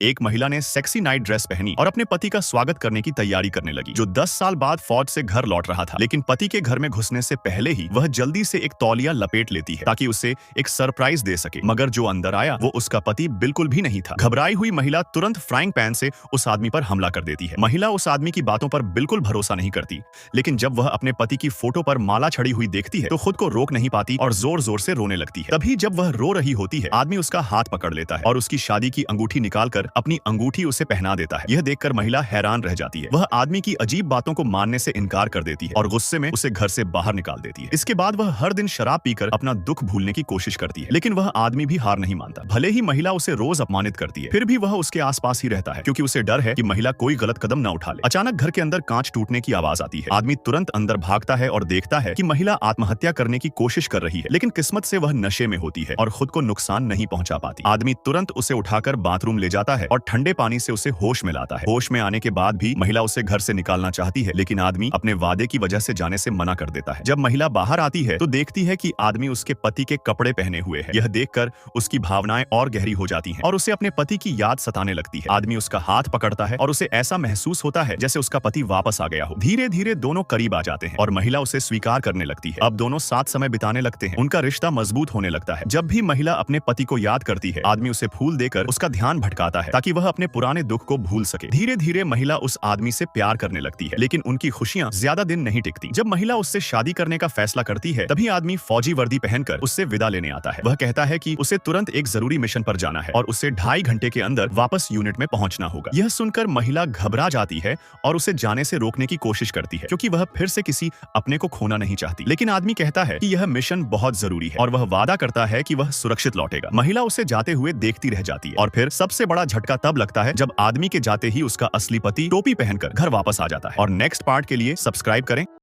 एक महिला ने सेक्सी नाइट ड्रेस पहनी और अपने पति का स्वागत करने की तैयारी करने लगी, जो 10 साल बाद फौज से घर लौट रहा था। लेकिन पति के घर में घुसने से पहले ही वह जल्दी से एक तौलिया लपेट लेती है ताकि उसे एक सरप्राइज दे सके। मगर जो अंदर आया वो उसका पति बिल्कुल भी नहीं था। घबराई हुई महिला तुरंत फ्राइंग पैन से उस आदमी पर हमला कर देती है। महिला उस आदमी की बातों पर बिल्कुल भरोसा नहीं करती, लेकिन जब वह अपने पति की फोटो पर माला छड़ी हुई देखती है तो खुद को रोक नहीं पाती और जोर जोर से रोने लगती है। तभी जब वह रो रही होती है, आदमी उसका हाथ पकड़ लेता है और उसकी शादी की अंगूठी निकालकर अपनी अंगूठी उसे पहना देता है। यह देखकर महिला हैरान रह जाती है। वह आदमी की अजीब बातों को मानने से इनकार कर देती है और गुस्से में उसे घर से बाहर निकाल देती है। इसके बाद वह हर दिन शराब पीकर अपना दुख भूलने की कोशिश करती है, लेकिन वह आदमी भी हार नहीं मानता। भले ही महिला उसे रोज अपमानित करती है, फिर भी वह उसके आसपास ही रहता है, क्योंकि उसे डर है कि महिला कोई गलत कदम न उठा ले। अचानक घर के अंदर कांच टूटने की आवाज आती है। आदमी तुरंत अंदर भागता है और देखता है कि महिला आत्महत्या करने की कोशिश कर रही है, लेकिन किस्मत से वह नशे में होती है और खुद को नुकसान नहीं पहुंचा पाती। आदमी तुरंत उसे उठाकर बाथरूम ले जाता है और ठंडे पानी से उसे होश में लाता है। होश में आने के बाद भी महिला उसे घर से निकालना चाहती है, लेकिन आदमी अपने वादे की वजह से जाने से मना कर देता है। जब महिला बाहर आती है तो देखती है कि आदमी उसके पति के कपड़े पहने हुए है। यह देखकर उसकी भावनाएं और गहरी हो जाती हैं और उसे अपने पति की याद सताने लगती है। आदमी उसका हाथ पकड़ता है और उसे ऐसा महसूस होता है जैसे उसका पति वापस आ गया हो। धीरे धीरे दोनों करीब आ जाते हैं और महिला उसे स्वीकार करने लगती है। अब दोनों साथ समय बिताने लगते हैं। उनका रिश्ता मजबूत होने लगता है। जब भी महिला अपने पति को याद करती है, आदमी उसे फूल देकर उसका ध्यान भटकाता है ताकि वह अपने पुराने दुख को भूल सके। धीरे धीरे महिला उस आदमी से प्यार करने लगती है, लेकिन उनकी खुशियां ज्यादा दिन नहीं टिकती। जब महिला उससे शादी करने का फैसला करती है, तभी आदमी फौजी वर्दी पहनकर उससे विदा लेने आता है। वह कहता है कि उसे तुरंत एक जरूरी मिशन पर जाना है और उसे 2.5 घंटे के अंदर वापस यूनिट में पहुंचना होगा। यह सुनकर महिला घबरा जाती है और उसे जाने से रोकने की कोशिश करती है, क्योंकि वह फिर से किसी अपने को खोना नहीं चाहती। लेकिन आदमी कहता है कि यह मिशन बहुत जरूरी है और वह वादा करता है कि वह सुरक्षित लौटेगा। महिला उसे जाते हुए देखती रह जाती है और फिर सबसे बड़ा झटका तब लगता है जब आदमी के जाते ही उसका असली पति टोपी पहनकर घर वापस आ जाता है। और नेक्स्ट पार्ट के लिए सब्सक्राइब करें।